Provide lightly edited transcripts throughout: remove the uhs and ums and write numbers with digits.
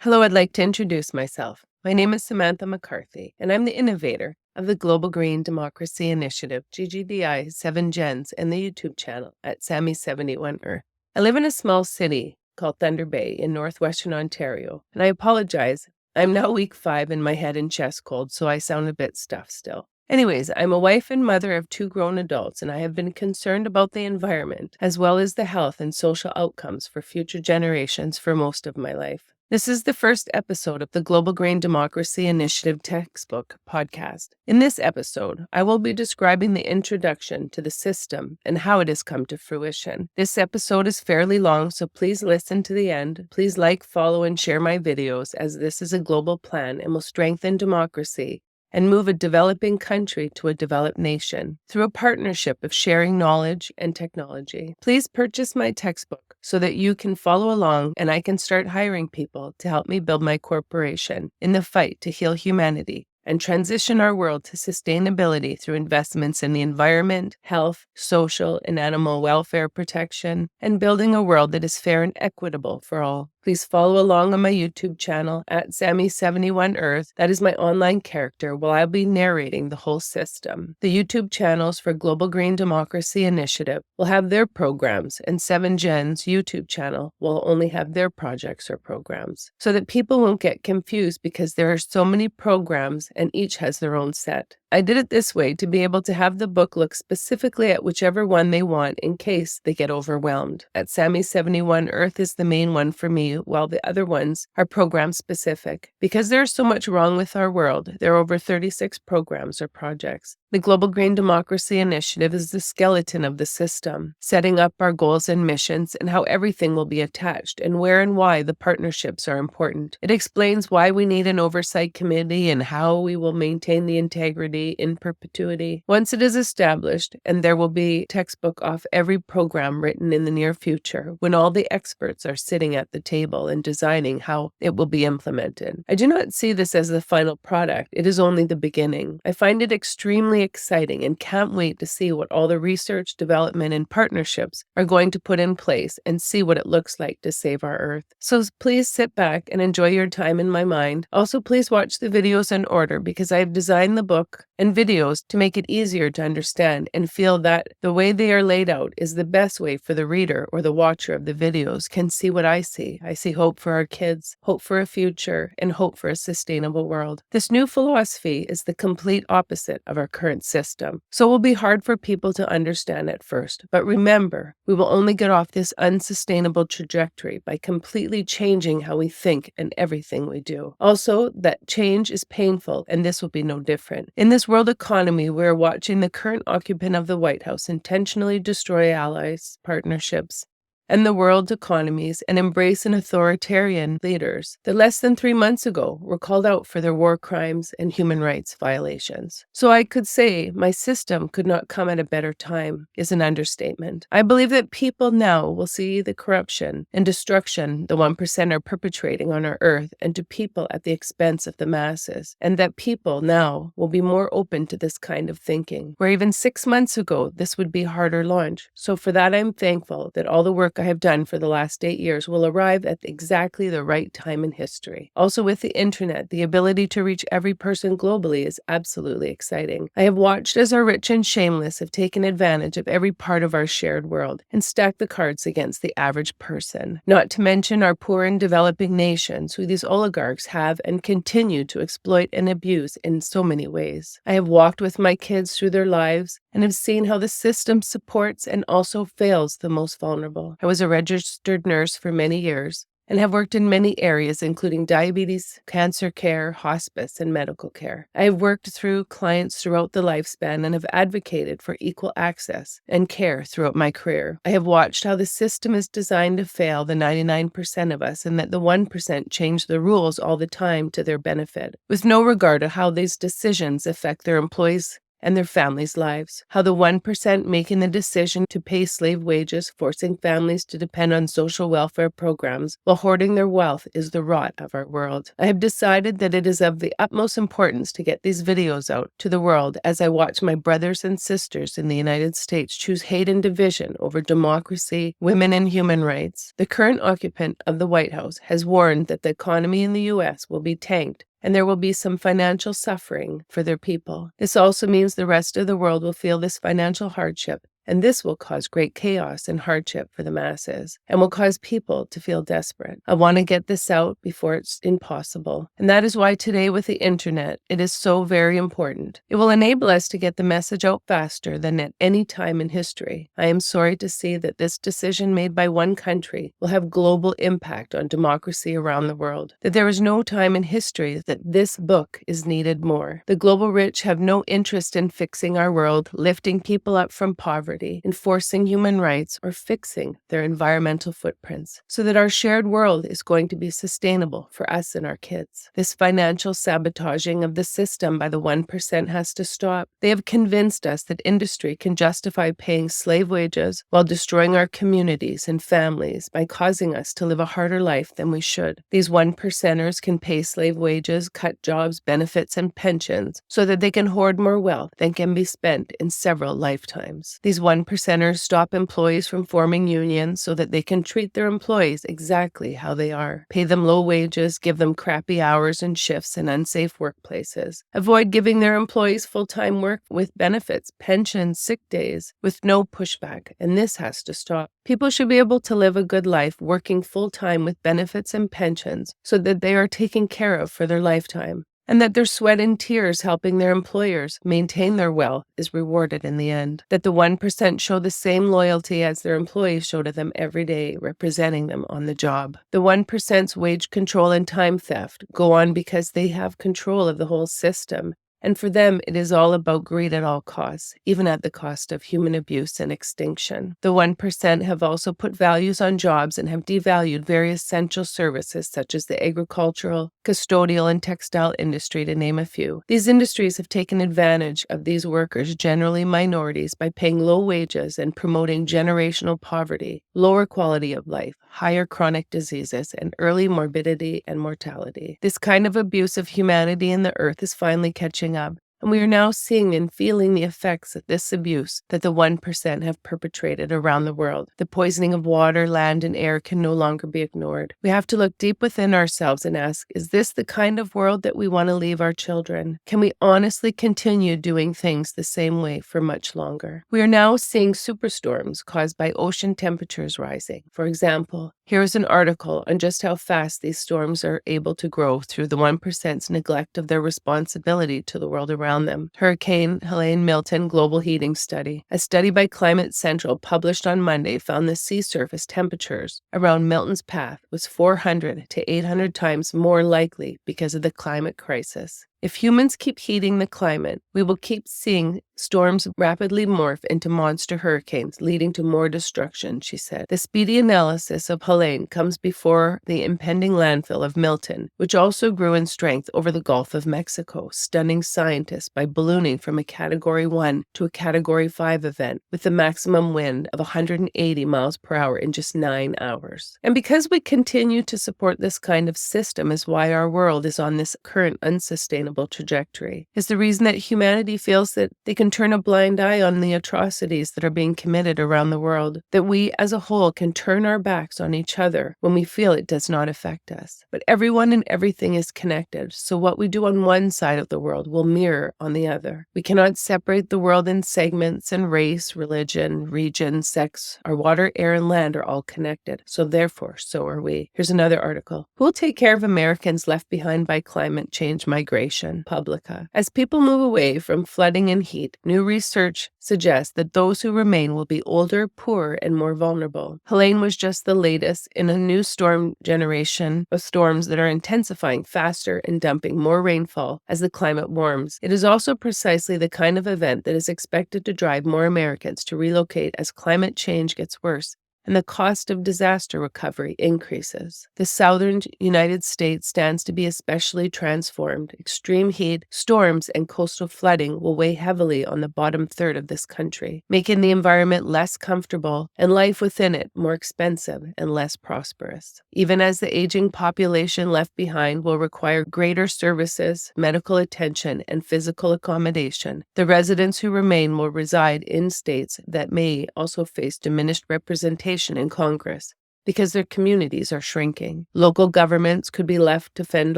Hello, I'd like to introduce myself. My name is Samantha McCarthy, and I'm the innovator of the Global Green Democracy Initiative, G.G.D.I 7 Gens, and the YouTube channel at Sammy71 Earth. I live in a small city called Thunder Bay in northwestern Ontario, and I apologize. I'm now week 5 and my head and chest cold, so I sound a bit stuffed still. Anyways, I'm a wife and mother of 2 grown adults, and I have been concerned about the environment as well as the health and social outcomes for future generations for most of my life. This is the first episode of the Global Green Democracy Initiative textbook podcast. In this episode, I will be describing the introduction to the system and how it has come to fruition. This episode is fairly long, so please listen to the end. Please like, follow, and share my videos, as this is a global plan and will strengthen democracy and move a developing country to a developed nation through a partnership of sharing knowledge and technology. Please purchase my textbook so that you can follow along and I can start hiring people to help me build my corporation in the fight to heal humanity and transition our world to sustainability through investments in the environment, health, social, and animal welfare protection, and building a world that is fair and equitable for all. Please follow along on my YouTube channel at Sammy71 Earth. That is my online character, while I'll be narrating the whole system. The YouTube channels for Global Green Democracy Initiative will have their programs, and 7 Gens YouTube channel will only have their projects or programs, so that people won't get confused because there are so many programs and each has their own set. I did it this way to be able to have the book look specifically at whichever one they want in case they get overwhelmed. At Sammy71 Earth is the main one for me, while the other ones are program specific. Because there is so much wrong with our world, there are over 36 programs or projects. The Global Green Democracy Initiative is the skeleton of the system, setting up our goals and missions and how everything will be attached and where and why the partnerships are important. It explains why we need an oversight committee and how we will maintain the integrity in perpetuity once it is established, and there will be textbook off every program written in the near future when all the experts are sitting at the table and designing how it will be implemented. I do not see this as the final product. It is only the beginning. I find it extremely exciting and can't wait to see what all the research, development, and partnerships are going to put in place and see what it looks like to save our Earth. So please sit back and enjoy your time in my mind. Also, please watch the videos in order because I have designed the book and videos to make it easier to understand and feel that the way they are laid out is the best way for the reader or the watcher of the videos can see what I see. I see hope for our kids, hope for a future, and hope for a sustainable world. This new philosophy is the complete opposite of our current system, so it will be hard for people to understand at first. But remember, we will only get off this unsustainable trajectory by completely changing how we think and everything we do. Also, that change is painful, and this will be no different. In this world economy, we are watching the current occupant of the White House intentionally destroy allies, partnerships, and the world's economies and embrace an authoritarian leaders that less than 3 months ago were called out for their war crimes and human rights violations. So I could say my system could not come at a better time is an understatement. I believe that people now will see the corruption and destruction the 1% are perpetrating on our Earth and to people at the expense of the masses, and that people now will be more open to this kind of thinking, where even 6 months ago this would be harder launch. So for that I'm thankful that all the work I have done for the last 8 years will arrive at exactly the right time in history. Also, with the internet, the ability to reach every person globally is absolutely exciting. I have watched as our rich and shameless have taken advantage of every part of our shared world and stacked the cards against the average person. Not to mention our poor and developing nations, who these oligarchs have and continue to exploit and abuse in so many ways. I have walked with my kids through their lives and have seen how the system supports and also fails the most vulnerable. I was a registered nurse for many years and have worked in many areas, including diabetes, cancer care, hospice, and medical care. I have worked through clients throughout the lifespan and have advocated for equal access and care throughout my career. I have watched how the system is designed to fail the 99% of us and that the 1% change the rules all the time to their benefit, with no regard to how these decisions affect their employees' and their families' lives. How the 1% making the decision to pay slave wages, forcing families to depend on social welfare programs while hoarding their wealth, is the rot of our world. I have decided that it is of the utmost importance to get these videos out to the world as I watch my brothers and sisters in the United States choose hate and division over democracy, women, and human rights. The current occupant of the White House has warned that the economy in the U.S. will be tanked and there will be some financial suffering for their people. This also means the rest of the world will feel this financial hardship, and this will cause great chaos and hardship for the masses, and will cause people to feel desperate. I want to get this out before it's impossible, and that is why today with the internet, it is so very important. It will enable us to get the message out faster than at any time in history. I am sorry to see that this decision made by one country will have global impact on democracy around the world, that there is no time in history that this book is needed more. The global rich have no interest in fixing our world, lifting people up from poverty, enforcing human rights, or fixing their environmental footprints, so that our shared world is going to be sustainable for us and our kids. This financial sabotaging of the system by the 1% has to stop. They have convinced us that industry can justify paying slave wages while destroying our communities and families by causing us to live a harder life than we should. These 1%ers can pay slave wages, cut jobs, benefits, and pensions so that they can hoard more wealth than can be spent in several lifetimes. These 1%ers stop employees from forming unions so that they can treat their employees exactly how they are. Pay them low wages, give them crappy hours and shifts in unsafe workplaces. Avoid giving their employees full-time work with benefits, pensions, sick days, with no pushback, and this has to stop. People should be able to live a good life working full-time with benefits and pensions so that they are taken care of for their lifetime, and that their sweat and tears helping their employers maintain their wealth is rewarded in the end. That the 1% show the same loyalty as their employees show to them every day, representing them on the job. The 1%'s wage control and time theft go on because they have control of the whole system. And for them, it is all about greed at all costs, even at the cost of human abuse and extinction. The 1% have also put values on jobs and have devalued very essential services such as the agricultural, custodial, and textile industry, to name a few. These industries have taken advantage of these workers, generally minorities, by paying low wages and promoting generational poverty, lower quality of life, higher chronic diseases, and early morbidity and mortality. This kind of abuse of humanity and the earth is finally catching up, and we are now seeing and feeling the effects of this abuse that the 1% have perpetrated around the world. The poisoning of water, land, and air can no longer be ignored. We have to look deep within ourselves and ask, is this the kind of world that we want to leave our children? Can we honestly continue doing things the same way for much longer? We are now seeing superstorms caused by ocean temperatures rising. For example, here is an article on just how fast these storms are able to grow through the 1%'s neglect of their responsibility to the world around them. Hurricane Helene Milton Global Heating Study. A study by Climate Central published on Monday found the sea surface temperatures around Milton's path was 400 to 800 times more likely because of the climate crisis. If humans keep heating the climate, we will keep seeing storms rapidly morph into monster hurricanes, leading to more destruction, she said. The speedy analysis of Helene comes before the impending landfill of Milton, which also grew in strength over the Gulf of Mexico, stunning scientists by ballooning from a Category 1 to a Category 5 event with the maximum wind of 180 miles per hour in just 9 hours. And because we continue to support this kind of system is why our world is on this current unsustainable trajectory, is the reason that humanity feels that they can turn a blind eye on the atrocities that are being committed around the world, that we as a whole can turn our backs on each other when we feel it does not affect us. But everyone and everything is connected, so what we do on one side of the world will mirror on the other. We cannot separate the world in segments, and race, religion, region, sex. Our water, air, and land are all connected, so therefore, so are we. Here's another article. Who will take care of Americans left behind by climate change migration? Publica. As people move away from flooding and heat, new research suggests that those who remain will be older, poorer, and more vulnerable. Helene was just the latest in a new storm generation of storms that are intensifying faster and dumping more rainfall as the climate warms. It is also precisely the kind of event that is expected to drive more Americans to relocate as climate change gets worse and the cost of disaster recovery increases. The southern United States stands to be especially transformed. Extreme heat, storms, and coastal flooding will weigh heavily on the bottom third of this country, making the environment less comfortable and life within it more expensive and less prosperous. Even as the aging population left behind will require greater services, medical attention, and physical accommodation, the residents who remain will reside in states that may also face diminished representation in Congress because their communities are shrinking. Local governments could be left to fend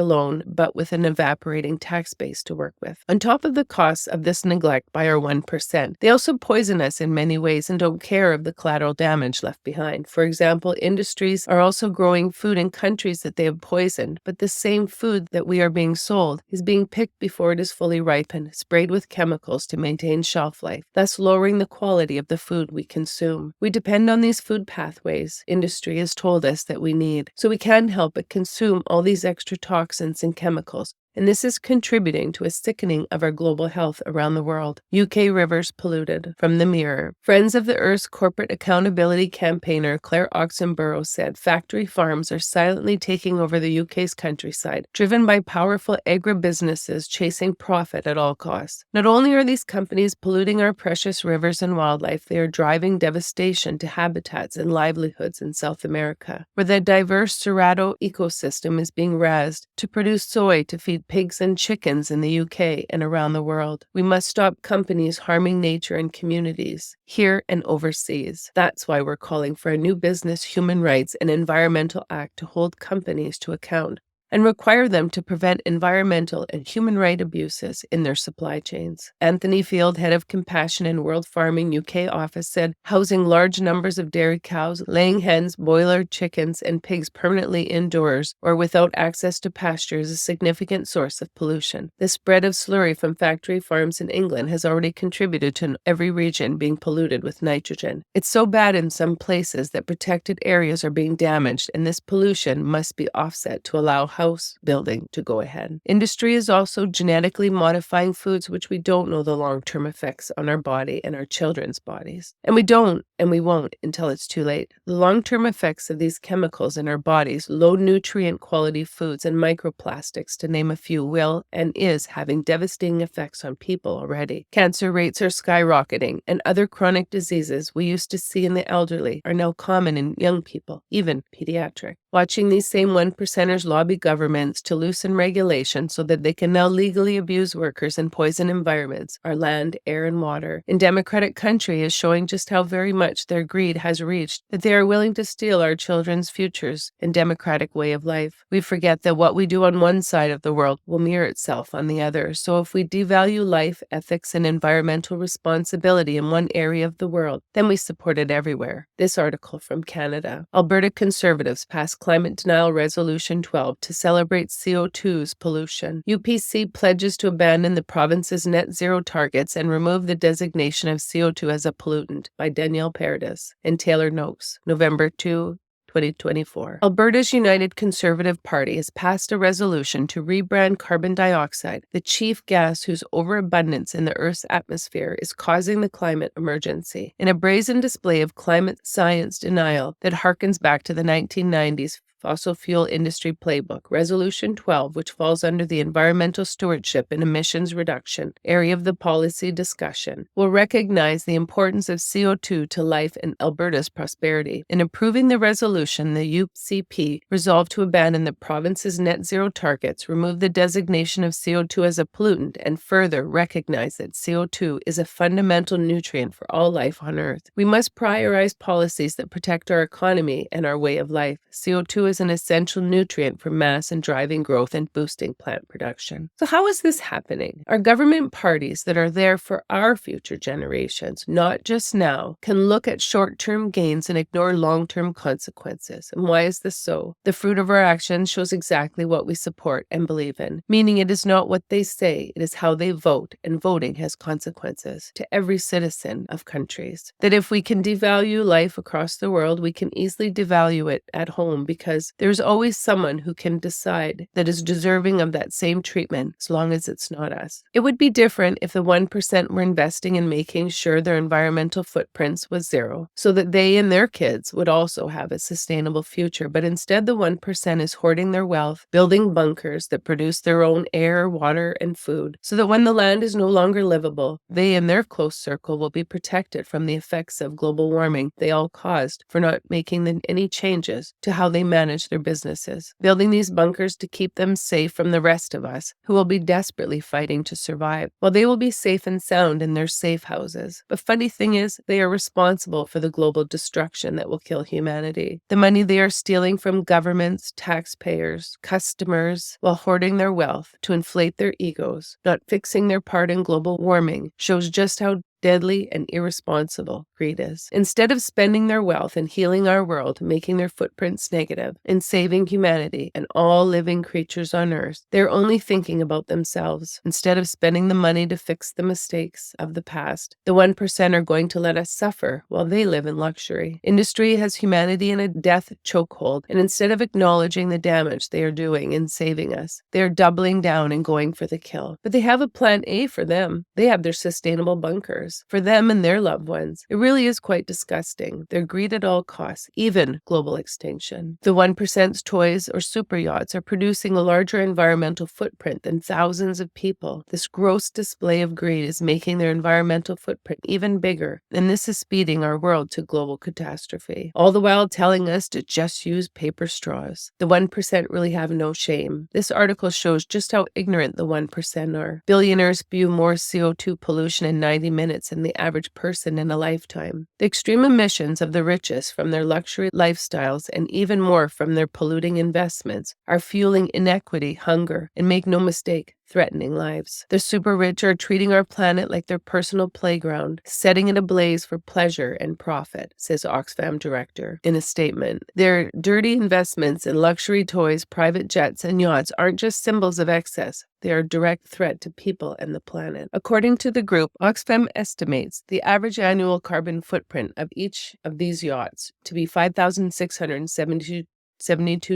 alone, but with an evaporating tax base to work with. On top of the costs of this neglect by our 1%, they also poison us in many ways and don't care of the collateral damage left behind. For example, industries are also growing food in countries that they have poisoned, but the same food that we are being sold is being picked before it is fully ripened, sprayed with chemicals to maintain shelf life, thus lowering the quality of the food we consume. We depend on these food pathways industry has told us that we need, so we can't help but consume all these extra toxins and chemicals, and this is contributing to a sickening of our global health around the world. UK rivers polluted. From the Mirror. Friends of the Earth's corporate accountability campaigner Claire Oxenborough said factory farms are silently taking over the UK's countryside, driven by powerful agribusinesses chasing profit at all costs. Not only are these companies polluting our precious rivers and wildlife, they are driving devastation to habitats and livelihoods in South America, where the diverse Cerrado ecosystem is being razed to produce soy to feed pigs and chickens in the UK and around the world. We must stop companies harming nature and communities, here and overseas. That's why we're calling for a new Business, Human Rights, and Environmental Act to hold companies to account and require them to prevent environmental and human rights abuses in their supply chains. Anthony Field, head of Compassion and World Farming UK office, said housing large numbers of dairy cows, laying hens, broiler chickens, and pigs permanently indoors or without access to pasture is a significant source of pollution. The spread of slurry from factory farms in England has already contributed to every region being polluted with nitrogen. It's so bad in some places that protected areas are being damaged, and this pollution must be offset to allow house building to go ahead. Industry is also genetically modifying foods which we don't know the long-term effects on our body and our children's bodies. And we don't, and we won't until it's too late. The long-term effects of these chemicals in our bodies, low nutrient quality foods and microplastics, to name a few, will and is having devastating effects on people already. Cancer rates are skyrocketing, and other chronic diseases we used to see in the elderly are now common in young people, even pediatric. Watching these same 1%ers lobby governments to loosen regulations so that they can now legally abuse workers and poison environments, our land, air, and water, in democratic country is showing just how very much their greed has reached, that they are willing to steal our children's futures and democratic way of life. We forget that what we do on one side of the world will mirror itself on the other, so if we devalue life, ethics, and environmental responsibility in one area of the world, then we support it everywhere. This article from Canada. Alberta Conservatives passed Climate Denial Resolution 12 to celebrate CO2's pollution. UPC pledges to abandon the province's net zero targets and remove the designation of CO2 as a pollutant, by Danielle Paredes and Taylor Noakes, November 2, 2024. Alberta's United Conservative Party has passed a resolution to rebrand carbon dioxide, the chief gas whose overabundance in the Earth's atmosphere is causing the climate emergency, in a brazen display of climate science denial that harkens back to the 1990s fossil fuel industry playbook. Resolution 12, which falls under the environmental stewardship and emissions reduction area of the policy discussion, will recognize the importance of CO2 to life and Alberta's prosperity. In approving the resolution, the UCP resolved to abandon the province's net zero targets, remove the designation of CO2 as a pollutant, and further recognize that CO2 is a fundamental nutrient for all life on Earth. We must prioritize policies that protect our economy and our way of life. CO2 is an essential nutrient for mass and driving growth and boosting plant production. So how is this happening? Our government parties that are there for our future generations, not just now, can look at short-term gains and ignore long-term consequences. And why is this so? The fruit of our actions shows exactly what we support and believe in, meaning it is not what they say, it is how they vote, and voting has consequences to every citizen of countries. That if we can devalue life across the world, we can easily devalue it at home, because because there's always someone who can decide that is deserving of that same treatment as long as it's not us. It would be different if the 1% were investing in making sure their environmental footprints was zero, so that they and their kids would also have a sustainable future. But instead, the 1% is hoarding their wealth, building bunkers that produce their own air, water, and food, so that when the land is no longer livable, they and their close circle will be protected from the effects of global warming they all caused for not making any changes to how they manage their businesses, building these bunkers to keep them safe from the rest of us, who will be desperately fighting to survive, while they will be safe and sound in their safe houses. But funny thing is, they are responsible for the global destruction that will kill humanity. The money they are stealing from governments, taxpayers, customers, while hoarding their wealth to inflate their egos, not fixing their part in global warming, shows just how deadly and irresponsible greed is. Instead of spending their wealth and healing our world, making their footprints negative, and saving humanity and all living creatures on earth, they're only thinking about themselves. Instead of spending the money to fix the mistakes of the past, the 1% are going to let us suffer while they live in luxury. Industry has humanity in a death chokehold, and instead of acknowledging the damage they are doing in saving us, they are doubling down and going for the kill. But they have a plan A for them. They have their sustainable bunkers for them and their loved ones. It really is quite disgusting. Their greed at all costs, even global extinction. The 1%'s toys or super yachts are producing a larger environmental footprint than thousands of people. This gross display of greed is making their environmental footprint even bigger, and this is speeding our world to global catastrophe, all the while telling us to just use paper straws. The 1% really have no shame. This article shows just how ignorant the 1% are. Billionaires spew more CO2 pollution in 90 minutes than the average person in a lifetime. The extreme emissions of the richest from their luxury lifestyles and even more from their polluting investments are fueling inequity, hunger, and make no mistake, threatening lives. The super rich are treating our planet like their personal playground, setting it ablaze for pleasure and profit, says Oxfam director in a statement. Their dirty investments in luxury toys, private jets, and yachts aren't just symbols of excess. They are a direct threat to people and the planet. According to the group, Oxfam estimates the average annual carbon footprint of each of these yachts to be 5,672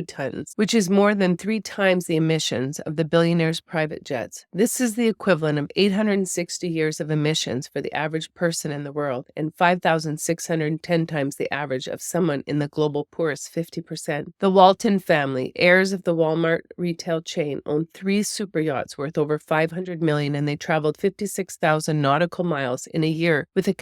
tons, which is more than 3 times the emissions of the billionaires' private jets. This is the equivalent of 860 years of emissions for the average person in the world, and 5,610 times the average of someone in the global poorest 50%. The Walton family, heirs of the Walmart retail chain, own 3 super yachts worth over $500 million, and they traveled 56,000 nautical miles in a year with a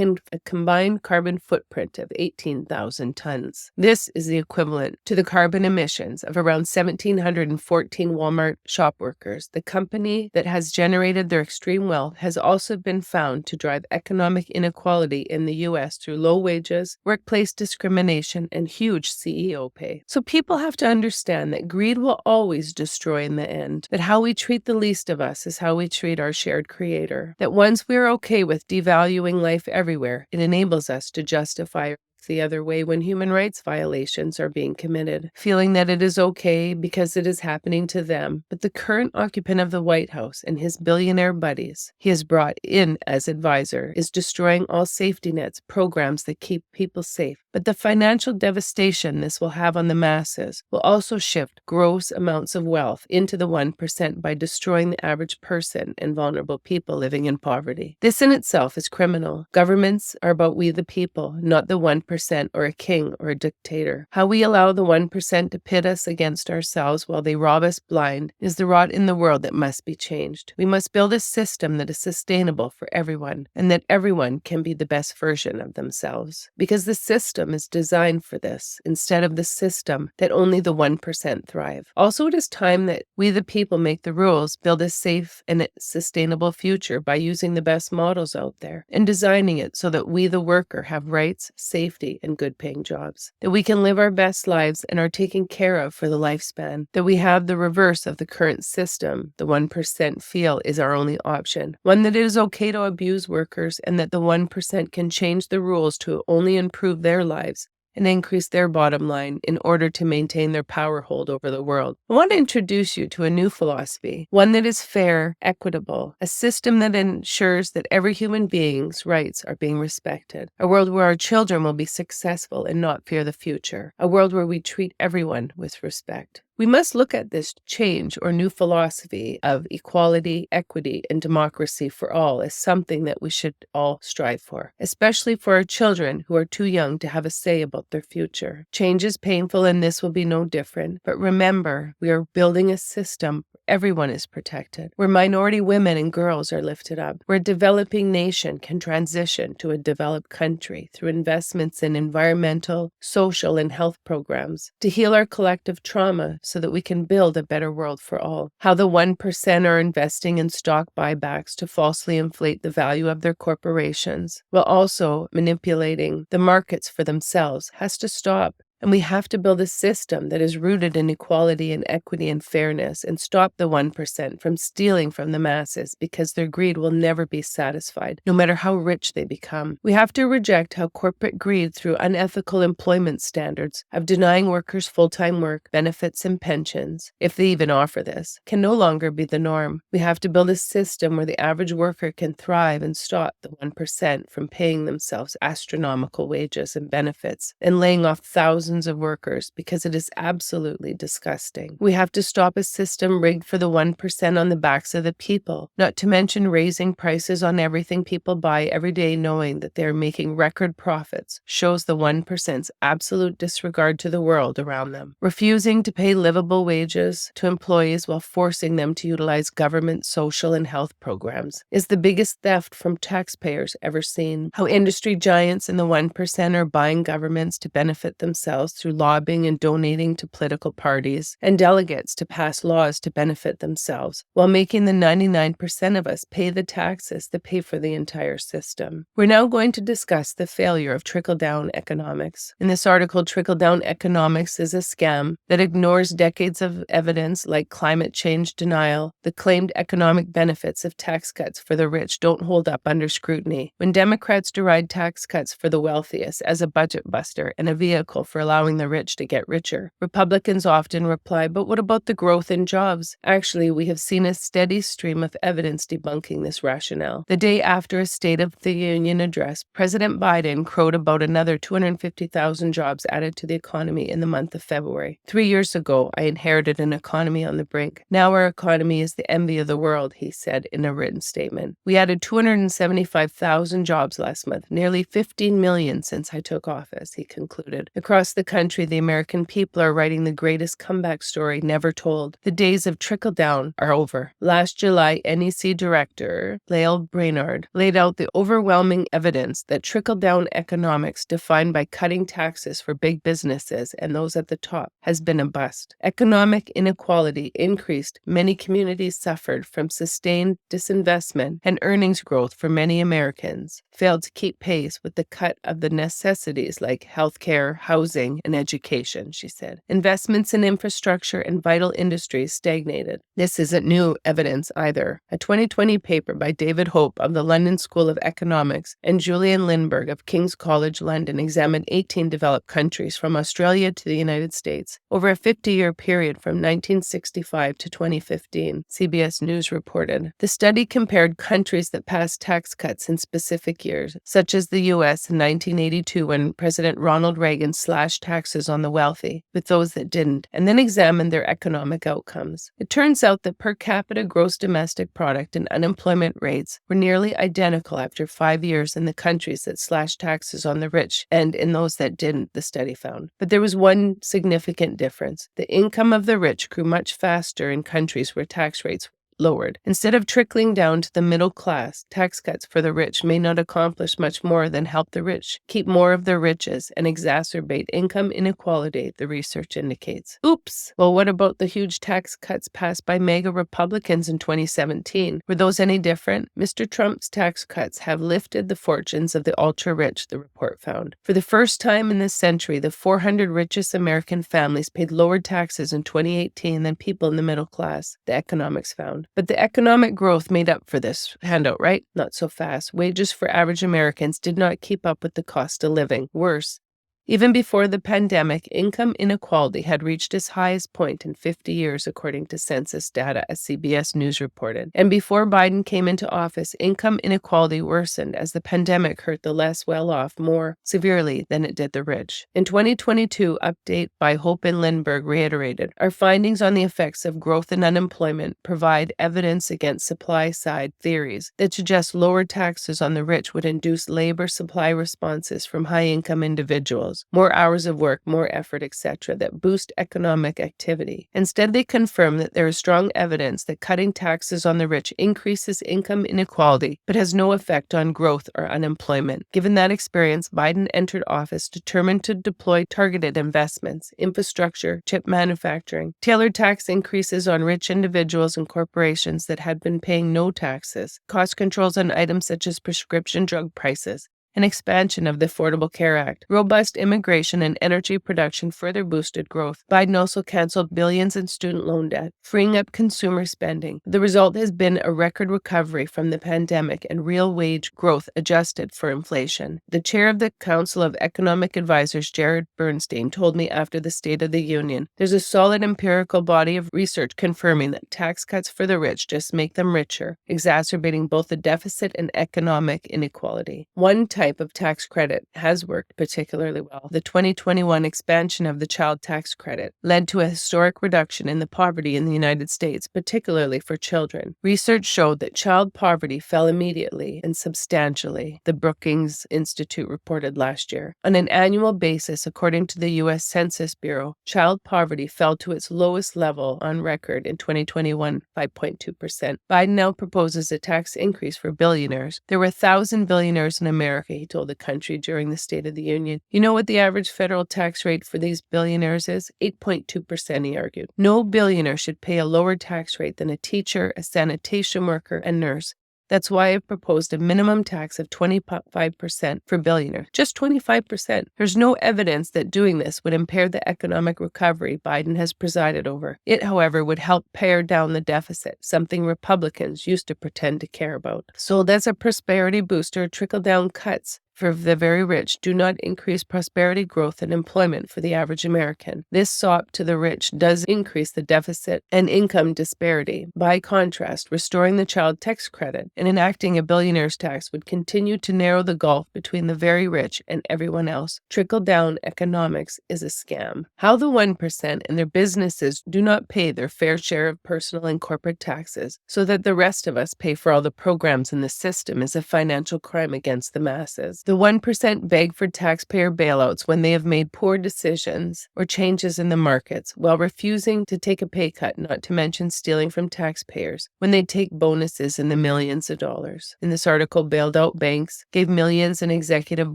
combined carbon footprint of 18,000 tons. This is the equivalent to the carbon emissions of around 1,714 Walmart shop workers. The company that has generated their extreme wealth has also been found to drive economic inequality in the U.S. through low wages, workplace discrimination, and huge CEO pay. So people have to understand that greed will always destroy in the end, that how we treat the least of us is how we treat our shared creator, that once we're okay with devaluing life everywhere, it enables us to justify the other way when human rights violations are being committed, feeling that it is okay because it is happening to them. But the current occupant of the White House and his billionaire buddies he has brought in as advisor is destroying all safety nets, programs that keep people safe. But the financial devastation this will have on the masses will also shift gross amounts of wealth into the 1% by destroying the average person and vulnerable people living in poverty. This in itself is criminal. Governments are about we the people, not the 1% or a king or a dictator. How we allow the 1% to pit us against ourselves while they rob us blind is the rot in the world that must be changed. We must build a system that is sustainable for everyone and that everyone can be the best version of themselves. Because the system is designed for this instead of the system that only the 1% thrive. Also, it is time that we the people make the rules, build a safe and sustainable future by using the best models out there and designing it so that we the worker have rights, safety, and good paying jobs, that we can live our best lives and are taken care of for the lifespan, that we have the reverse of the current system the 1% feel is our only option, one that it is okay to abuse workers and that the 1% can change the rules to only improve their lives and increase their bottom line in order to maintain their power hold over the world. I want to introduce you to a new philosophy, one that is fair, equitable, a system that ensures that every human being's rights are being respected, a world where our children will be successful and not fear the future, a world where we treat everyone with respect. We must look at this change or new philosophy of equality, equity, and democracy for all as something that we should all strive for, especially for our children who are too young to have a say about their future. Change is painful, and this will be no different. But remember, we are building a system where everyone is protected, where minority women and girls are lifted up, where a developing nation can transition to a developed country through investments in environmental, social, and health programs to heal our collective trauma so that we can build a better world for all. How the 1% are investing in stock buybacks to falsely inflate the value of their corporations, while also manipulating the markets for themselves, has to stop. And we have to build a system that is rooted in equality and equity and fairness and stop the 1% from stealing from the masses because their greed will never be satisfied, no matter how rich they become. We have to reject how corporate greed through unethical employment standards of denying workers full-time work, benefits, and pensions, if they even offer this, can no longer be the norm. We have to build a system where the average worker can thrive and stop the 1% from paying themselves astronomical wages and benefits and laying off thousands of workers because it is absolutely disgusting. We have to stop a system rigged for the 1% on the backs of the people, not to mention raising prices on everything people buy every day knowing that they are making record profits shows the 1%'s absolute disregard to the world around them. Refusing to pay livable wages to employees while forcing them to utilize government social and health programs is the biggest theft from taxpayers ever seen. How industry giants and the 1% are buying governments to benefit themselves through lobbying and donating to political parties and delegates to pass laws to benefit themselves, while making the 99% of us pay the taxes that pay for the entire system. We're now going to discuss the failure of trickle-down economics. In this article, trickle-down economics is a scam that ignores decades of evidence like climate change denial. The claimed economic benefits of tax cuts for the rich don't hold up under scrutiny. When Democrats deride tax cuts for the wealthiest as a budget buster and a vehicle for allowing the rich to get richer, Republicans often reply, but what about the growth in jobs? Actually, we have seen a steady stream of evidence debunking this rationale. The day after a State of the Union address, President Biden crowed about another 250,000 jobs added to the economy in the month of February. 3 years ago, I inherited an economy on the brink. Now our economy is the envy of the world, he said in a written statement. We added 275,000 jobs last month, nearly 15 million since I took office, he concluded. Across the country, the American people are writing the greatest comeback story never told. The days of trickle-down are over. Last July, NEC Director Lael Brainard laid out the overwhelming evidence that trickle-down economics, defined by cutting taxes for big businesses and those at the top, has been a bust. Economic inequality increased. Many communities suffered from sustained disinvestment, and earnings growth for many Americans failed to keep pace with the cut of the necessities like healthcare, housing, and education, she said. Investments in infrastructure and vital industries stagnated. This isn't new evidence either. A 2020 paper by David Hope of the London School of Economics and Julian Lindbergh of King's College London examined 18 developed countries from Australia to the United States over a 50-year period from 1965 to 2015, CBS News reported. The study compared countries that passed tax cuts in specific years, such as the U.S. in 1982 when President Ronald Reagan slashed taxes on the wealthy, with those that didn't, and then examined their economic outcomes. It turns out that per capita gross domestic product and unemployment rates were nearly identical after 5 years in the countries that slashed taxes on the rich and in those that didn't, the study found. But there was one significant difference. The income of the rich grew much faster in countries where tax rates lowered. Instead of trickling down to the middle class, tax cuts for the rich may not accomplish much more than help the rich keep more of their riches and exacerbate income inequality, the research indicates. Oops! Well, what about the huge tax cuts passed by MAGA Republicans in 2017? Were those any different? Mr. Trump's tax cuts have lifted the fortunes of the ultra-rich, the report found. For the first time in this century, the 400 richest American families paid lower taxes in 2018 than people in the middle class, the economics found. But the economic growth made up for this handout, right? Not so fast. Wages for average Americans did not keep up with the cost of living. Worse, Even before the pandemic, income inequality had reached its highest point in 50 years, according to census data, as CBS News reported. And before Biden came into office, income inequality worsened as the pandemic hurt the less well-off more severely than it did the rich. In 2022, update by Hope and Lindbergh reiterated, our findings on the effects of growth and unemployment provide evidence against supply-side theories that suggest lower taxes on the rich would induce labor supply responses from high-income individuals. More hours of work, more effort, etc., that boost economic activity. Instead, they confirm that there is strong evidence that cutting taxes on the rich increases income inequality, but has no effect on growth or unemployment. Given that experience, Biden entered office determined to deploy targeted investments, infrastructure, chip manufacturing, tailored tax increases on rich individuals and corporations that had been paying no taxes, cost controls on items such as prescription drug prices, an expansion of the Affordable Care Act. Robust immigration and energy production further boosted growth. Biden also canceled billions in student loan debt, freeing up consumer spending. The result has been a record recovery from the pandemic and real wage growth adjusted for inflation. The chair of the Council of Economic Advisors, Jared Bernstein, told me after the State of the Union, there's a solid empirical body of research confirming that tax cuts for the rich just make them richer, exacerbating both the deficit and economic inequality. One type of tax credit has worked particularly well. The 2021 expansion of the child tax credit led to a historic reduction in the poverty in the United States, particularly for children. Research showed that child poverty fell immediately and substantially, the Brookings Institute reported last year. On an annual basis, according to the U.S. Census Bureau, child poverty fell to its lowest level on record in 2021, 5.2%. Biden now proposes a tax increase for billionaires. There were 1,000 billionaires in America, he told the country during the State of the Union. You know what the average federal tax rate for these billionaires is? 8.2%, he argued. No billionaire should pay a lower tax rate than a teacher, a sanitation worker, a nurse. That's why I've proposed a minimum tax of 25% for billionaires. Just 25%. There's no evidence that doing this would impair the economic recovery Biden has presided over. It, however, would help pare down the deficit, something Republicans used to pretend to care about. Sold as a prosperity booster, trickle-down cuts for the very rich do not increase prosperity, growth, and employment for the average American. This sop to the rich does increase the deficit and income disparity. By contrast, restoring the child tax credit and enacting a billionaire's tax would continue to narrow the gulf between the very rich and everyone else. Trickle-down economics is a scam. How the 1% and their businesses do not pay their fair share of personal and corporate taxes so that the rest of us pay for all the programs in the system is a financial crime against the masses. The 1% beg for taxpayer bailouts when they have made poor decisions or changes in the markets, while refusing to take a pay cut, not to mention stealing from taxpayers, when they take bonuses in the millions of dollars. In this article, bailed out banks gave millions in executive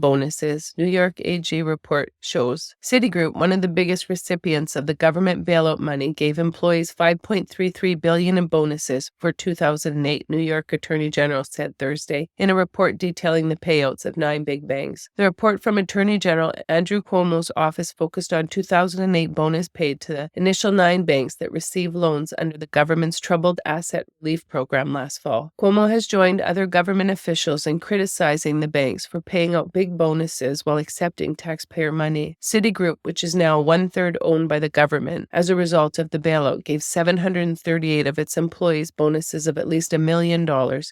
bonuses. New York AG report shows Citigroup, one of the biggest recipients of the government bailout money, gave employees $5.33 billion in bonuses for 2008, New York Attorney General said Thursday, in a report detailing the payouts of 9 big banks. The report from Attorney General Andrew Cuomo's office focused on 2008 bonus paid to the initial 9 banks that received loans under the government's Troubled Asset Relief Program last fall. Cuomo has joined other government officials in criticizing the banks for paying out big bonuses while accepting taxpayer money. Citigroup, which is now 1/3 owned by the government as a result of the bailout, gave 738 of its employees bonuses of at least $1 million,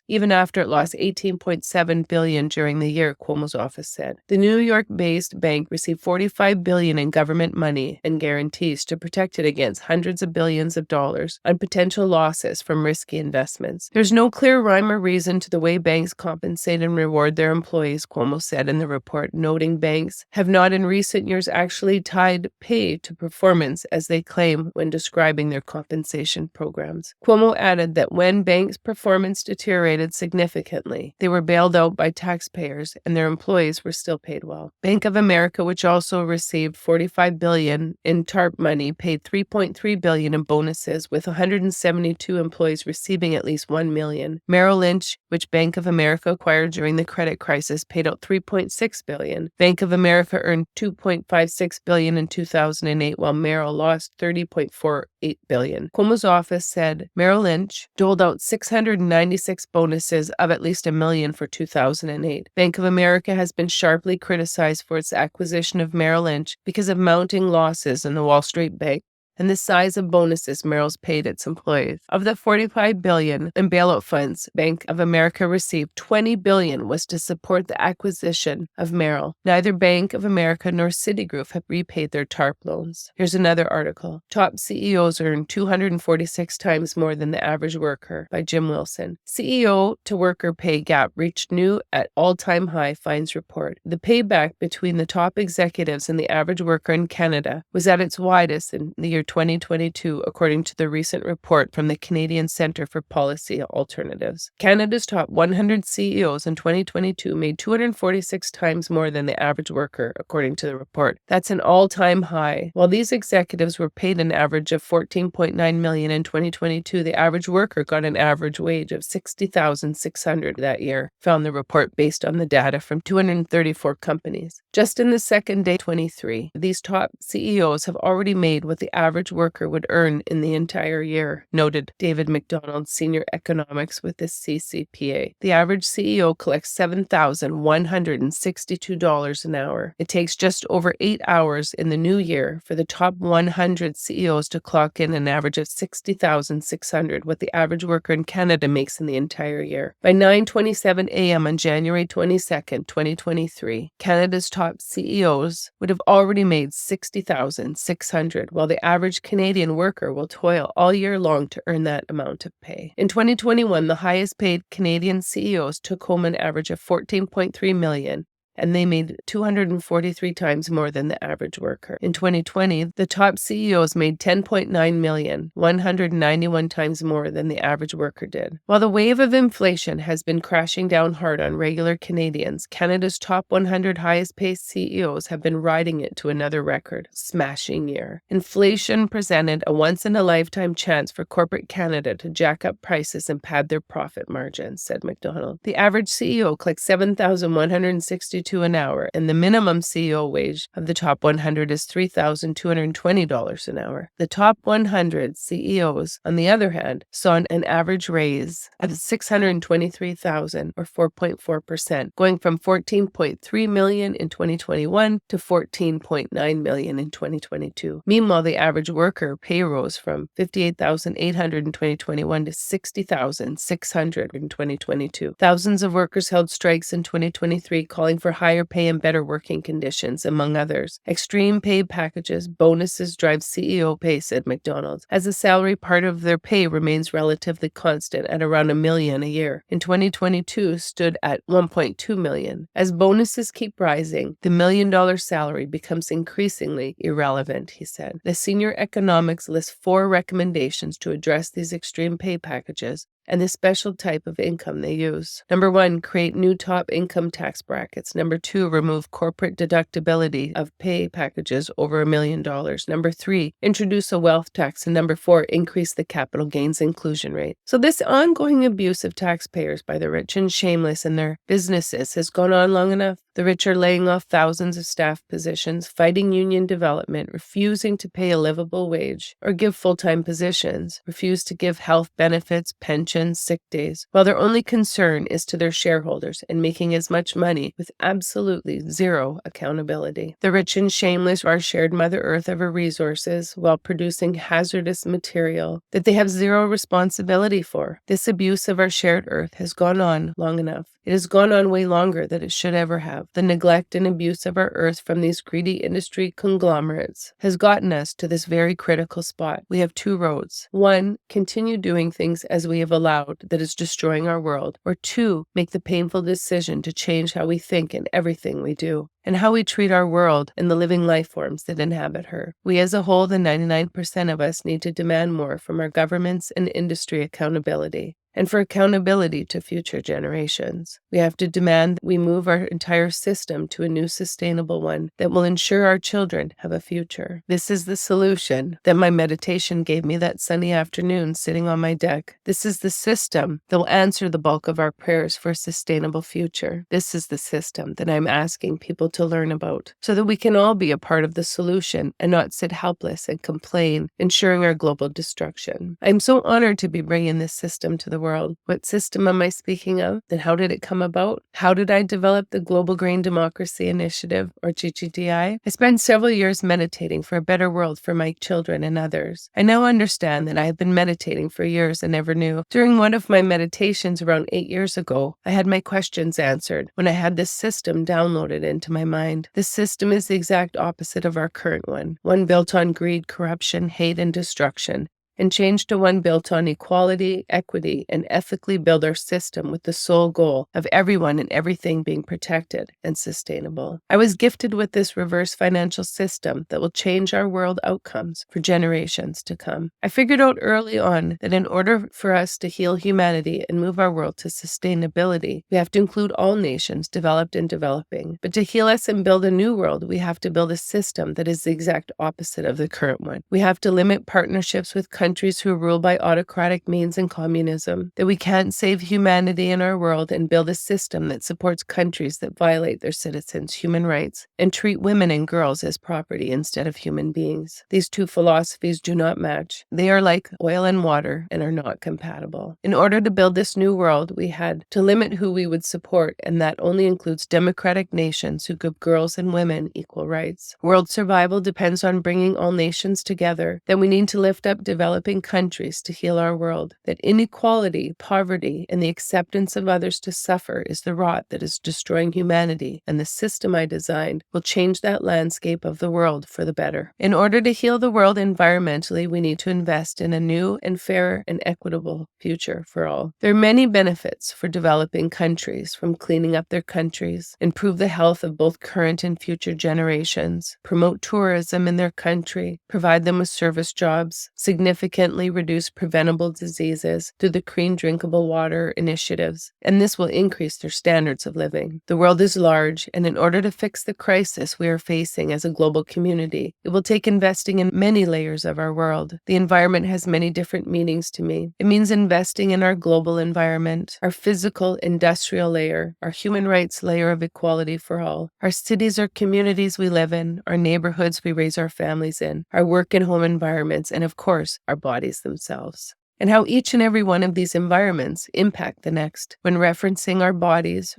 even after it lost $18.7 billion during the year, Cuomo's office said. The New York-based bank received $45 billion in government money and guarantees to protect it against hundreds of billions of dollars on potential losses from risky investments. There's no clear rhyme or reason to the way banks compensate and reward their employees, Cuomo said in the report, noting banks have not in recent years actually tied pay to performance as they claim when describing their compensation programs. Cuomo added that when banks' performance deteriorated significantly, they were bailed out by taxpayers and their employees were still paid well. Bank of America, which also received $45 billion in TARP money, paid $3.3 billion in bonuses, with 172 employees receiving at least $1 million. Merrill Lynch, which Bank of America acquired during the credit crisis, paid out $3.6 billion. Bank of America earned $2.56 billion in 2008, while Merrill lost $30.48 billion. Cuomo's office said Merrill Lynch doled out 696 bonuses of at least $1 million for 2008. Bank of America America has been sharply criticized for its acquisition of Merrill Lynch because of mounting losses in the Wall Street Bank and the size of bonuses Merrill's paid its employees. Of the $45 billion in bailout funds Bank of America received, $20 billion was to support the acquisition of Merrill. Neither Bank of America nor Citigroup have repaid their TARP loans. Here's another article. Top CEOs earn 246 times more than the average worker by Jim Wilson. CEO to worker pay gap reached new at all-time high, finds report. The payback between the top executives and the average worker in Canada was at its widest in the year 2022, according to the recent report from the Canadian Centre for Policy Alternatives. Canada's top 100 CEOs in 2022 made 246 times more than the average worker, according to the report. That's an all-time high. While these executives were paid an average of $14.9 million in 2022, the average worker got an average wage of $60,600 that year, found the report based on the data from 234 companies. Just in the second day 23, these top CEOs have already made what the average worker would earn in the entire year, noted David McDonald, senior economics with the CCPA. The average CEO collects $7,162 an hour. It takes just over 8 hours in the new year for the top 100 CEOs to clock in an average of $60,600, what the average worker in Canada makes in the entire year. By 9:27 a.m. on January 22nd, 2023, Canada's top CEOs would have already made $60,600, while the average Canadian worker will toil all year long to earn that amount of pay. In 2021, the highest paid Canadian CEOs took home an average of $14.3 million, and they made 243 times more than the average worker. In 2020, the top CEOs made $10.9 million, 191 times more than the average worker did. While the wave of inflation has been crashing down hard on regular Canadians, Canada's top 100 highest-paid CEOs have been riding it to another record-smashing year. Inflation presented a once-in-a-lifetime chance for corporate Canada to jack up prices and pad their profit margins, said McDonald. The average CEO collects $7,162 an hour, and the minimum CEO wage of the top 100 is $3,220 an hour. The top 100 CEOs, on the other hand, saw an average raise of $623,000 or 4.4%, going from $14.3 million in 2021 to $14.9 million in 2022. Meanwhile, the average worker pay rose from $58,800 in 2021 to $60,600 in 2022. Thousands of workers held strikes in 2023, calling for higher pay and better working conditions, among others. Extreme pay packages, bonuses drive CEO pay, said McDonald, as the salary part of their pay remains relatively constant at around $1 million a year. In 2022, stood at $1.2 million. As bonuses keep rising, the $1 million salary becomes increasingly irrelevant, he said. The senior economics lists 4 recommendations to address these extreme pay packages and the special type of income they use. Number 1, create new top income tax brackets. Number 2, remove corporate deductibility of pay packages over $1 million. Number 3, introduce a wealth tax. And number 4, increase the capital gains inclusion rate. So this ongoing abuse of taxpayers by the rich and shameless in their businesses has gone on long enough. The rich are laying off thousands of staff positions, fighting union development, refusing to pay a livable wage or give full-time positions, refuse to give health benefits, pensions, sick days, while their only concern is to their shareholders and making as much money with absolutely zero accountability. The rich and shameless are shared Mother Earth of her resources while producing hazardous material that they have zero responsibility for. This abuse of our shared earth has gone on long enough. It has gone on way longer than it should ever have. The neglect and abuse of our earth from these greedy industry conglomerates has gotten us to this very critical spot. We have 2 roads. 1, continue doing things as we have allowed that is destroying our world. Or 2, make the painful decision to change how we think in everything we do, and how we treat our world and the living life forms that inhabit her. We as a whole, the 99% of us, need to demand more from our governments and industry accountability. And for accountability to future generations, we have to demand that we move our entire system to a new sustainable one that will ensure our children have a future. This is the solution that my meditation gave me that sunny afternoon sitting on my deck. This is the system that will answer the bulk of our prayers for a sustainable future. This is the system that I'm asking people to learn about so that we can all be a part of the solution and not sit helpless and complain, ensuring our global destruction. I'm so honored to be bringing this system to the world world. What system am I speaking of? And how did it come about? How did I develop the Global Green Democracy Initiative, or G.G.D.I? I spent several years meditating for a better world for my children and others. I now understand that I have been meditating for years and never knew. During one of my meditations around 8 years ago, I had my questions answered when I had this system downloaded into my mind. This system is the exact opposite of our current one built on greed, corruption, hate, and destruction, and change to one built on equality, equity, and ethically build our system with the sole goal of everyone and everything being protected and sustainable. I was gifted with this reverse financial system that will change our world outcomes for generations to come. I figured out early on that in order for us to heal humanity and move our world to sustainability, we have to include all nations, developed and developing. But to heal us and build a new world, we have to build a system that is the exact opposite of the current one. We have to limit partnerships with countries who rule by autocratic means and communism, that we can't save humanity in our world and build a system that supports countries that violate their citizens' human rights and treat women and girls as property instead of human beings. These two philosophies do not match. They are like oil and water and are not compatible. In order to build this new world, we had to limit who we would support, and that only includes democratic nations who give girls and women equal rights. World survival depends on bringing all nations together. Then we need to lift up developing countries to heal our world. That inequality, poverty, and the acceptance of others to suffer is the rot that is destroying humanity, and the system I designed will change that landscape of the world for the better. In order to heal the world environmentally, we need to invest in a new and fair and equitable future for all. There are many benefits for developing countries, from cleaning up their countries, improve the health of both current and future generations, promote tourism in their country, provide them with service jobs, significantly reduce preventable diseases through the clean drinkable water initiatives, and this will increase their standards of living. The world is large, and in order to fix the crisis we are facing as a global community, it will take investing in many layers of our world. The environment has many different meanings to me. It means investing in our global environment, our physical, industrial layer, our human rights layer of equality for all, our cities or communities we live in, our neighborhoods we raise our families in, our work and home environments, and of course, our bodies themselves. And how each and every one of these environments impact the next. When referencing our bodies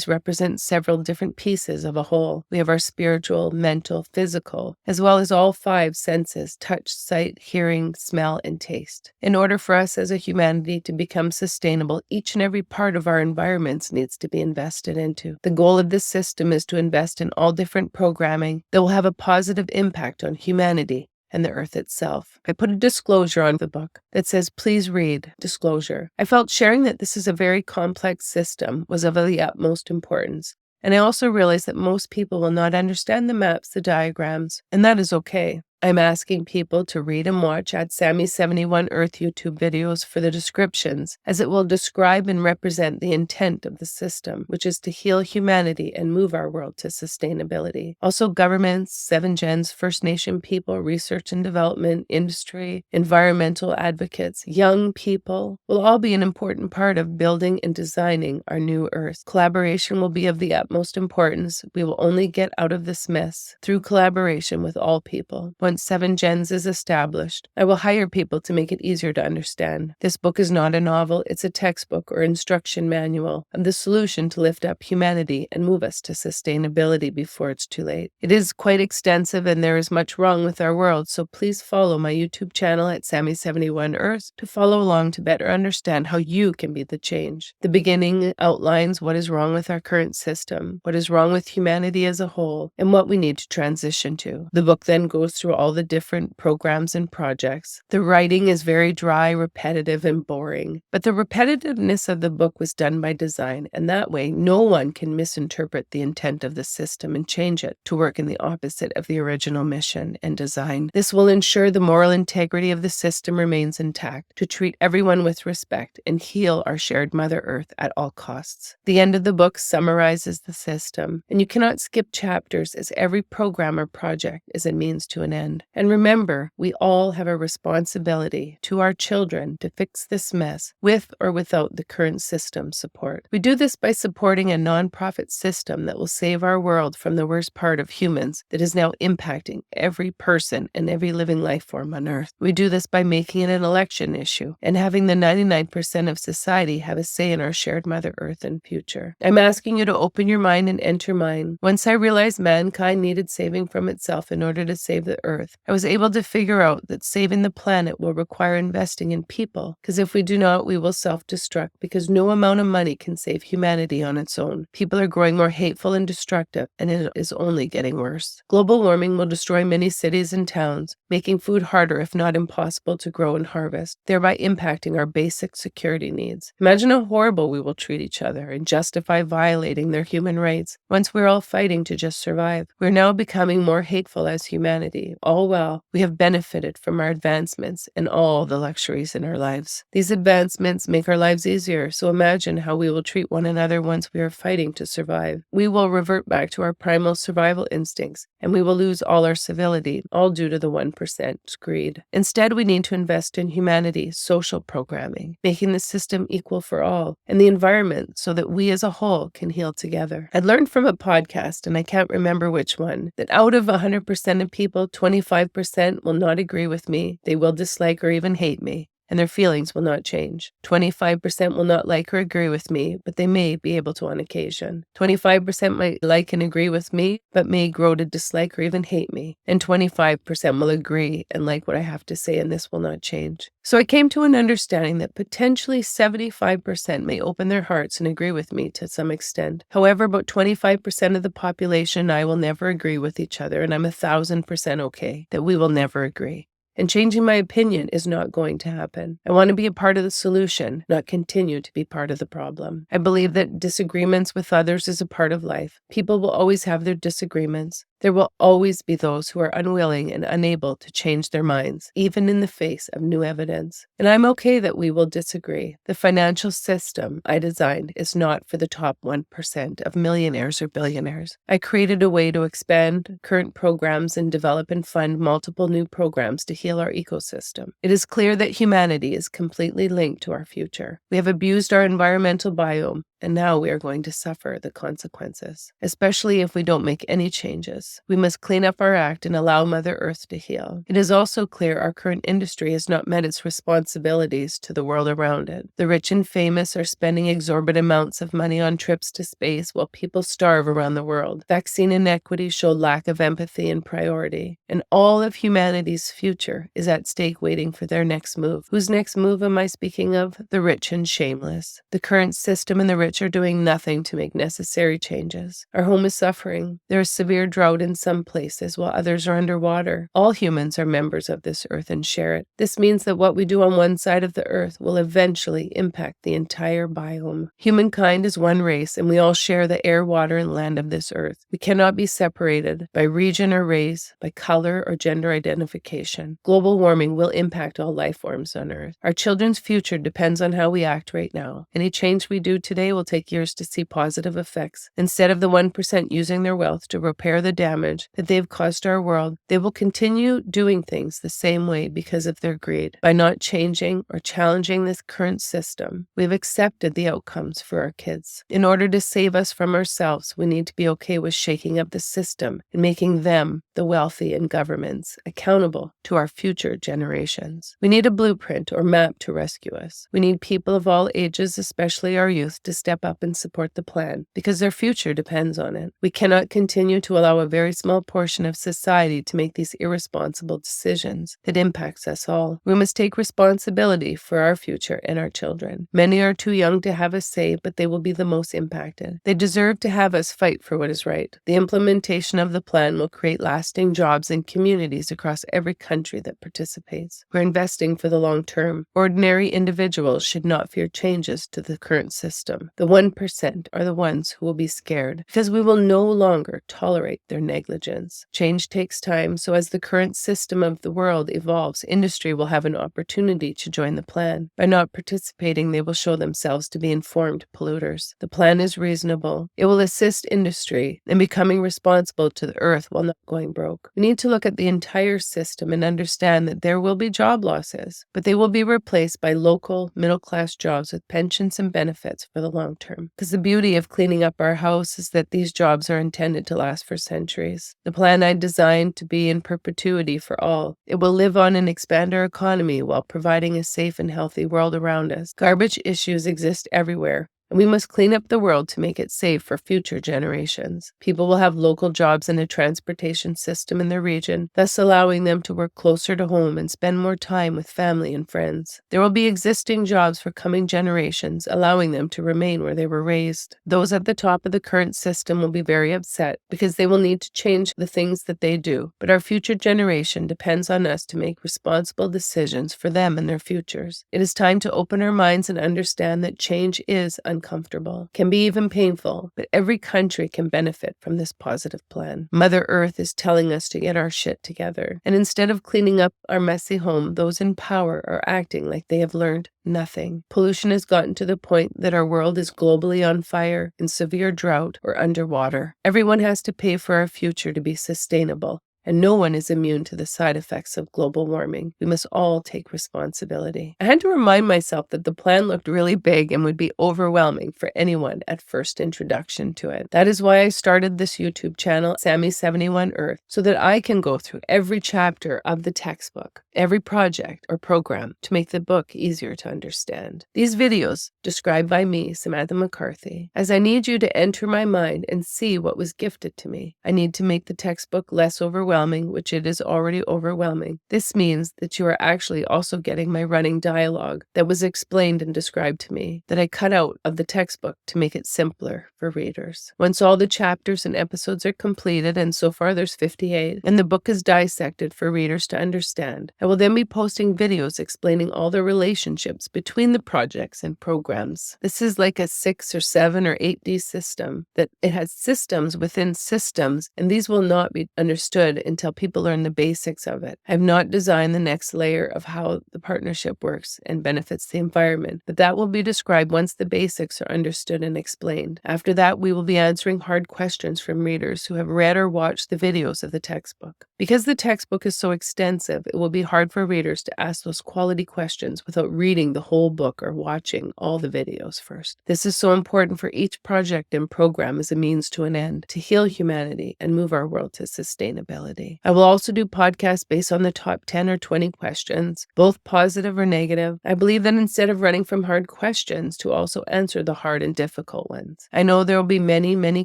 represent several different pieces of a whole. We have our spiritual, mental, physical, as well as all 5 senses: touch, sight, hearing, smell, and taste. In order for us as a humanity to become sustainable, each and every part of our environments needs to be invested into. The goal of this system is to invest in all different programming that will have a positive impact on humanity and the earth itself. I put a disclosure on the book that says, please read. Disclosure. I felt sharing that this is a very complex system was of the utmost importance. And I also realized that most people will not understand the maps, the diagrams, and that is okay. I'm asking people to read and watch at Sammy71 Earth YouTube videos for the descriptions, as it will describe and represent the intent of the system, which is to heal humanity and move our world to sustainability. Also, governments, 7 Gens, First Nation people, research and development, industry, environmental advocates, young people will all be an important part of building and designing our new Earth. Collaboration will be of the utmost importance. We will only get out of this mess through collaboration with all people. Once 7 Gens is established, I will hire people to make it easier to understand. This book is not a novel, it's a textbook or instruction manual of the solution to lift up humanity and move us to sustainability before it's too late. It is quite extensive and there is much wrong with our world, so please follow my YouTube channel at Sammy71 Earth to follow along to better understand how you can be the change. The beginning outlines what is wrong with our current system, what is wrong with humanity as a whole, and what we need to transition to. The book then goes through all the different programs and projects. The writing is very dry, repetitive, and boring, but the repetitiveness of the book was done by design, and that way no one can misinterpret the intent of the system and change it to work in the opposite of the original mission and design. This will ensure the moral integrity of the system remains intact, to treat everyone with respect and heal our shared Mother Earth at all costs. The end of the book summarizes the system, and you cannot skip chapters as every program or project is a means to an end. end. And remember, we all have a responsibility to our children to fix this mess with or without the current system support. We do this by supporting a nonprofit system that will save our world from the worst part of humans that is now impacting every person and every living life form on Earth. We do this by making it an election issue and having the 99% of society have a say in our shared Mother Earth and future. I'm asking you to open your mind and enter mine. Once I realized mankind needed saving from itself in order to save the Earth, I was able to figure out that saving the planet will require investing in people, because if we do not, we will self-destruct, because no amount of money can save humanity on its own. People are growing more hateful and destructive, and it is only getting worse. Global warming will destroy many cities and towns, making food harder if not impossible to grow and harvest, thereby impacting our basic security needs. Imagine how horrible we will treat each other and justify violating their human rights once we're all fighting to just survive. We're now becoming more hateful as humanity. All while we have benefited from our advancements and all the luxuries in our lives. These advancements make our lives easier, so imagine how we will treat one another once we are fighting to survive. We will revert back to our primal survival instincts, and we will lose all our civility, all due to the 1%'s greed. Instead, we need to invest in humanity, social programming, making the system equal for all, and the environment so that we as a whole can heal together. I learned from a podcast, and I can't remember which one, that out of 100% of people, 25% will not agree with me, they will dislike or even hate me, and their feelings will not change. 25% will not like or agree with me, but they may be able to on occasion. 25% might like and agree with me, but may grow to dislike or even hate me. And 25% will agree and like what I have to say, and this will not change. So I came to an understanding that potentially 75% may open their hearts and agree with me to some extent. However, about 25% of the population and I will never agree with each other, and I'm 1,000% okay that we will never agree. And changing my opinion is not going to happen. I want to be a part of the solution, not continue to be part of the problem. I believe that disagreements with others is a part of life. People will always have their disagreements. There will always be those who are unwilling and unable to change their minds, even in the face of new evidence. And I'm okay that we will disagree. The financial system I designed is not for the top 1% of millionaires or billionaires. I created a way to expand current programs and develop and fund multiple new programs to heal our ecosystem. It is clear that humanity is completely linked to our future. We have abused our environmental biome, and now we are going to suffer the consequences, especially if we don't make any changes. We must clean up our act and allow Mother Earth to heal. It is also clear our current industry has not met its responsibilities to the world around it. The rich and famous are spending exorbitant amounts of money on trips to space while people starve around the world. Vaccine inequities show lack of empathy and priority, and all of humanity's future is at stake waiting for their next move. Whose next move am I speaking of? The rich and shameless. The current system and the rich are doing nothing to make necessary changes. Our home is suffering. There is severe drought in some places while others are underwater. All humans are members of this earth and share it. This means that what we do on one side of the earth will eventually impact the entire biome. Humankind is one race, and we all share the air, water, and land of this earth. We cannot be separated by region or race, by color or gender identification. Global warming will impact all life forms on earth. Our children's future depends on how we act right now. Any change we do today will take years to see positive effects. Instead of the 1% using their wealth to repair the damage that they've caused our world, they will continue doing things the same way because of their greed. By not changing or challenging this current system, we've accepted the outcomes for our kids. In order to save us from ourselves, we need to be okay with shaking up the system and making them, the wealthy and governments, accountable to our future generations. We need a blueprint or map to rescue us. We need people of all ages, especially our youth, to step up and support the plan because their future depends on it. We cannot continue to allow a very small portion of society to make these irresponsible decisions that impacts us all. We must take responsibility for our future and our children. Many are too young to have a say, but they will be the most impacted. They deserve to have us fight for what is right. The implementation of the plan will create lasting jobs in communities across every country that participates. We're investing for the long term. Ordinary individuals should not fear changes to the current system. The 1% are the ones who will be scared because we will no longer tolerate their negligence. Change takes time, so as the current system of the world evolves, industry will have an opportunity to join the plan. By not participating, they will show themselves to be informed polluters. The plan is reasonable. It will assist industry in becoming responsible to the earth while not going broke. We need to look at the entire system and understand that there will be job losses, but they will be replaced by local, middle-class jobs with pensions and benefits for the long term. Because the beauty of cleaning up our house is that these jobs are intended to last for centuries. The plan I designed to be in perpetuity for all. It will live on and expand our economy while providing a safe and healthy world around us. Garbage issues exist everywhere, and we must clean up the world to make it safe for future generations. People will have local jobs and a transportation system in their region, thus allowing them to work closer to home and spend more time with family and friends. There will be existing jobs for coming generations, allowing them to remain where they were raised. Those at the top of the current system will be very upset because they will need to change the things that they do, but our future generation depends on us to make responsible decisions for them and their futures. It is time to open our minds and understand that change is uncomfortable, can be even painful, but every country can benefit from this positive plan. Mother Earth is telling us to get our shit together, and instead of cleaning up our messy home, those in power are acting like they have learned nothing. Pollution has gotten to the point that our world is globally on fire, in severe drought, or underwater. Everyone has to pay for our future to be sustainable, and no one is immune to the side effects of global warming. We must all take responsibility. I had to remind myself that the plan looked really big and would be overwhelming for anyone at first introduction to it. That is why I started this YouTube channel, Sammy71 Earth, so that I can go through every chapter of the textbook, every project or program, to make the book easier to understand. These videos, described by me, Samantha McCarthy, as I need you to enter my mind and see what was gifted to me. I need to make the textbook less overwhelming, which it is already overwhelming. This means that you are actually also getting my running dialogue that was explained and described to me, that I cut out of the textbook to make it simpler for readers. Once all the chapters and episodes are completed, and so far there's 58, and the book is dissected for readers to understand, I will then be posting videos explaining all the relationships between the projects and programs. This is like a 6 or 7 or 8D system, that it has systems within systems, and these will not be understood until people learn the basics of it. I have not designed the next layer of how the partnership works and benefits the environment, but that will be described once the basics are understood and explained. After that, we will be answering hard questions from readers who have read or watched the videos of the textbook. Because the textbook is so extensive, it will be hard for readers to ask those quality questions without reading the whole book or watching all the videos first. This is so important for each project and program as a means to an end, to heal humanity and move our world to sustainability. I will also do podcasts based on the top 10 or 20 questions, both positive or negative. I believe that instead of running from hard questions, to also answer the hard and difficult ones. I know there will be many, many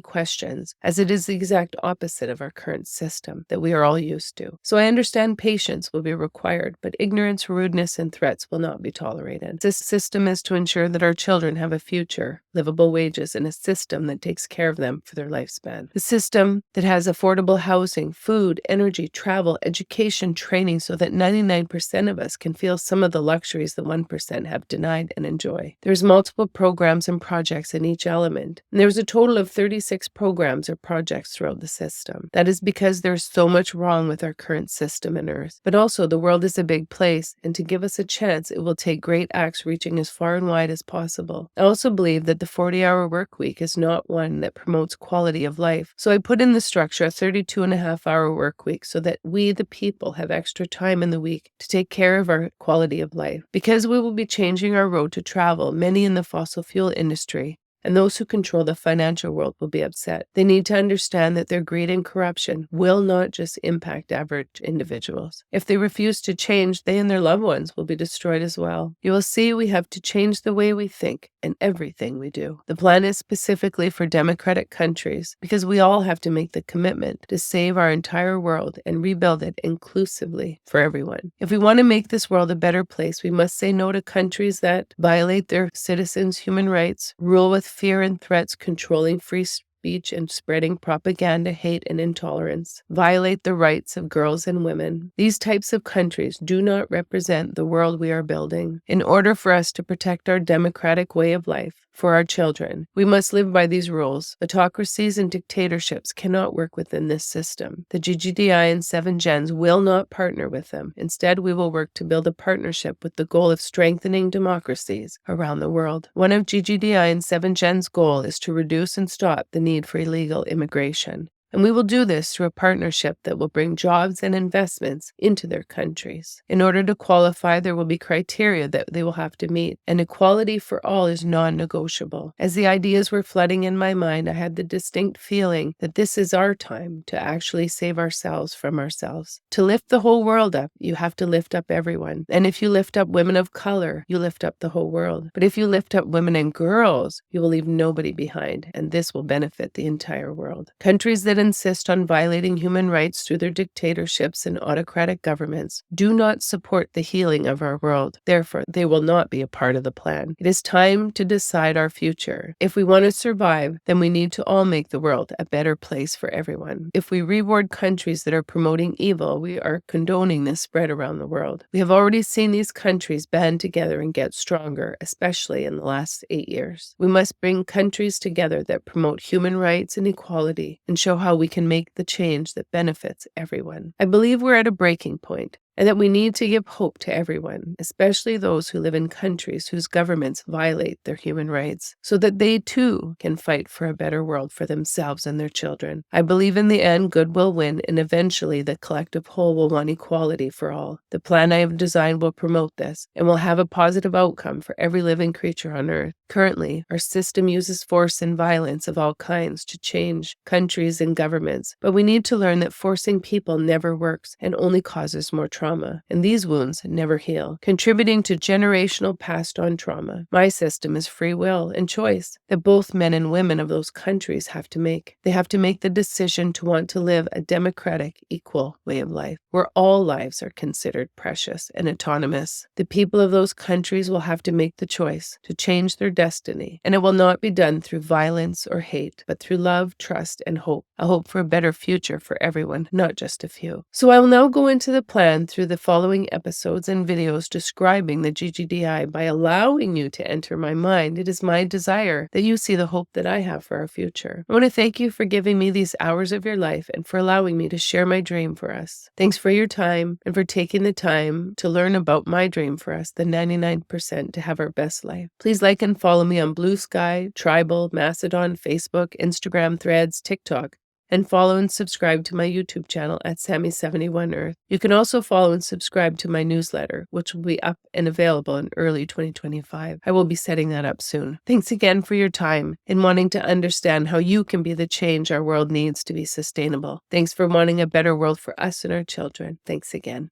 questions, as it is the exact opposite of our current system that we are all used to. So I understand patience will be required, but ignorance, rudeness, and threats will not be tolerated. This system is to ensure that our children have a future, livable wages, and a system that takes care of them for their lifespan. The system that has affordable housing, food, energy, travel, education, training, so that 99% of us can feel some of the luxuries the 1% have denied and enjoy. There's multiple programs and projects in each element, and there's a total of 36 programs or projects throughout the system. That is because there's so much wrong with our current system and Earth. But also, the world is a big place, and to give us a chance, it will take great acts reaching as far and wide as possible. I also believe that the 40-hour work week is not one that promotes quality of life, so I put in the structure a 32.5-hour work week so that we, the people, have extra time in the week to take care of our quality of life. Because we will be changing our road to travel, many in the fossil fuel industry and those who control the financial world will be upset. They need to understand that their greed and corruption will not just impact average individuals. If they refuse to change, they and their loved ones will be destroyed as well. You will see we have to change the way we think in everything we do. The plan is specifically for democratic countries because we all have to make the commitment to save our entire world and rebuild it inclusively for everyone. If we want to make this world a better place, we must say no to countries that violate their citizens' human rights, rule with fear and threats, controlling free speech, speech and spreading propaganda, hate, and intolerance, violate the rights of girls and women. These types of countries do not represent the world we are building. In order for us to protect our democratic way of life for our children, we must live by these rules. Autocracies and dictatorships cannot work within this system. The G.G.D.I and 7 Gens will not partner with them. Instead, we will work to build a partnership with the goal of strengthening democracies around the world. One of G.G.D.I and 7 Gens' goal is to reduce and stop the need for illegal immigration. And we will do this through a partnership that will bring jobs and investments into their countries. In order to qualify, there will be criteria that they will have to meet, and equality for all is non-negotiable. As the ideas were flooding in my mind, I had the distinct feeling that this is our time to actually save ourselves from ourselves. To lift the whole world up, you have to lift up everyone. And if you lift up women of color, you lift up the whole world. But if you lift up women and girls, you will leave nobody behind, and this will benefit the entire world. Countries that insist on violating human rights through their dictatorships and autocratic governments do not support the healing of our world. Therefore, they will not be a part of the plan. It is time to decide our future. If we want to survive, then we need to all make the world a better place for everyone. If we reward countries that are promoting evil, we are condoning this spread around the world. We have already seen these countries band together and get stronger, especially in the last 8 years. We must bring countries together that promote human rights and equality and show how we can make the change that benefits everyone. I believe we're at a breaking point, and that we need to give hope to everyone, especially those who live in countries whose governments violate their human rights, so that they too can fight for a better world for themselves and their children. I believe in the end, good will win, and eventually the collective whole will want equality for all. The plan I have designed will promote this, and will have a positive outcome for every living creature on Earth. Currently, our system uses force and violence of all kinds to change countries and governments, but we need to learn that forcing people never works and only causes more trauma, and these wounds never heal, contributing to generational passed-on trauma. My system is free will and choice that both men and women of those countries have to make. They have to make the decision to want to live a democratic, equal way of life, where all lives are considered precious and autonomous. The people of those countries will have to make the choice to change their destiny, and it will not be done through violence or hate, but through love, trust, and hope. A hope for a better future for everyone, not just a few. So I will now go into the plan through the following episodes and videos describing the G.G.D.I. by allowing you to enter my mind. It is my desire that you see the hope that I have for our future. I want to thank you for giving me these hours of your life and for allowing me to share my dream for us. Thanks for your time and for taking the time to learn about my dream for us, the 99% to have our best life. Please like and follow me on Blue Sky, Tribal, Mastodon, Facebook, Instagram, Threads, TikTok, and follow and subscribe to my YouTube channel at Sammy71Earth. You can also follow and subscribe to my newsletter, which will be up and available in early 2025. I will be setting that up soon. Thanks again for your time in wanting to understand how you can be the change our world needs to be sustainable. Thanks for wanting a better world for us and our children. Thanks again.